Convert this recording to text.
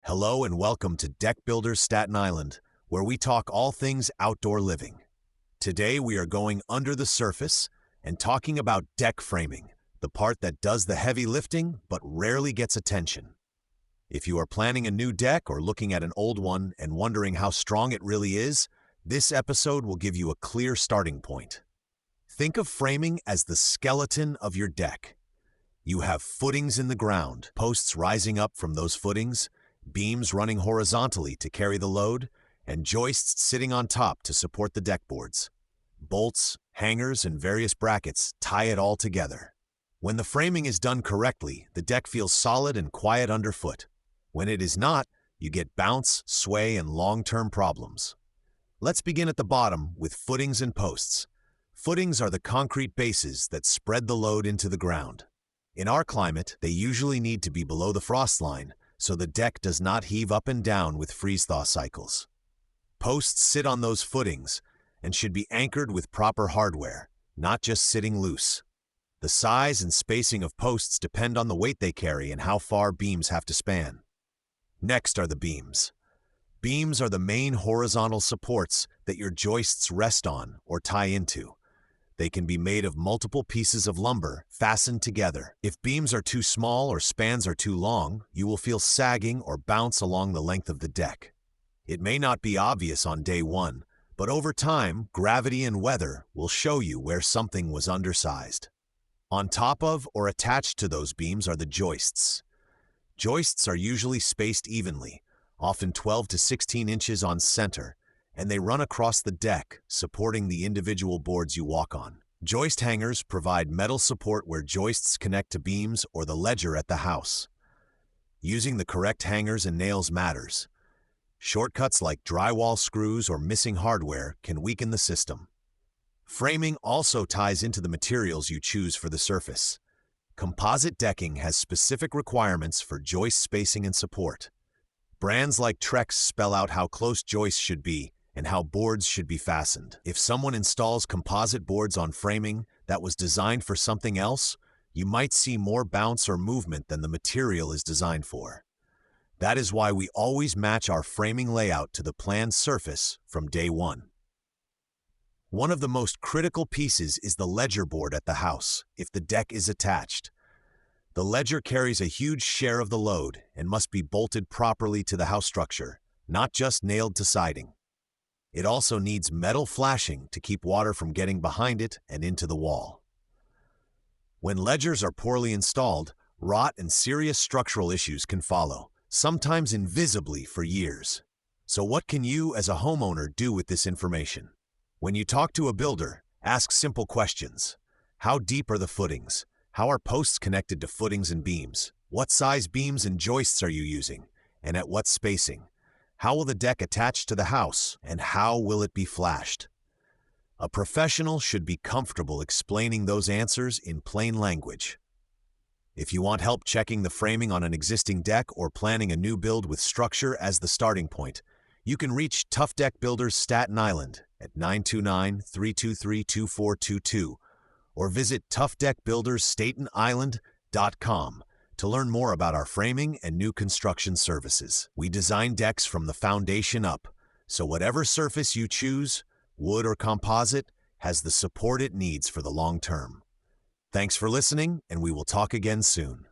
Hello and welcome to Deck Builders Staten Island, where we talk all things outdoor living. Today we are going under the surface and talking about deck framing, the part that does the heavy lifting but rarely gets attention. If you are planning a new deck or looking at an old one and wondering how strong it really is, this episode will give you a clear starting point. Think of framing as the skeleton of your deck. You have footings in the ground, posts rising up from those footings, beams running horizontally to carry the load, and joists sitting on top to support the deck boards. Bolts, hangers, and various brackets tie it all together. When the framing is done correctly, the deck feels solid and quiet underfoot. When it is not, you get bounce, sway, and long-term problems. Let's begin at the bottom with footings and posts. Footings are the concrete bases that spread the load into the ground. In our climate, they usually need to be below the frost line, so the deck does not heave up and down with freeze-thaw cycles. Posts sit on those footings and should be anchored with proper hardware, not just sitting loose. The size and spacing of posts depend on the weight they carry and how far beams have to span. Next are the beams. Beams are the main horizontal supports that your joists rest on or tie into. They can be made of multiple pieces of lumber fastened together. If beams are too small or spans are too long, you will feel sagging or bounce along the length of the deck. It may not be obvious on day one, but over time, gravity and weather will show you where something was undersized. On top of or attached to those beams are the joists. Joists are usually spaced evenly, often 12 to 16 inches on center, and they run across the deck, supporting the individual boards you walk on. Joist hangers provide metal support where joists connect to beams or the ledger at the house. Using the correct hangers and nails matters. Shortcuts like drywall screws or missing hardware can weaken the system. Framing also ties into the materials you choose for the surface. Composite decking has specific requirements for joist spacing and support. Brands like Trex spell out how close joists should be and how boards should be fastened. If someone installs composite boards on framing that was designed for something else, you might see more bounce or movement than the material is designed for. That is why we always match our framing layout to the planned surface from day one. One of the most critical pieces is the ledger board at the house, if the deck is attached. The ledger carries a huge share of the load and must be bolted properly to the house structure, not just nailed to siding. It also needs metal flashing to keep water from getting behind it and into the wall. When ledgers are poorly installed, rot and serious structural issues can follow, sometimes invisibly for years. So what can you as a homeowner do with this information? When you talk to a builder, ask simple questions. How deep are the footings? How are posts connected to footings and beams? What size beams and joists are you using? And at what spacing? How will the deck attach to the house? And how will it be flashed? A professional should be comfortable explaining those answers in plain language. If you want help checking the framing on an existing deck or planning a new build with structure as the starting point, you can reach Tough Deck Builders Staten Island at 929-323-2422 or visit toughdeckbuildersstatenisland.com to learn more about our framing and new construction services. We design decks from the foundation up, so whatever surface you choose, wood or composite, has the support it needs for the long term. Thanks for listening, and we will talk again soon.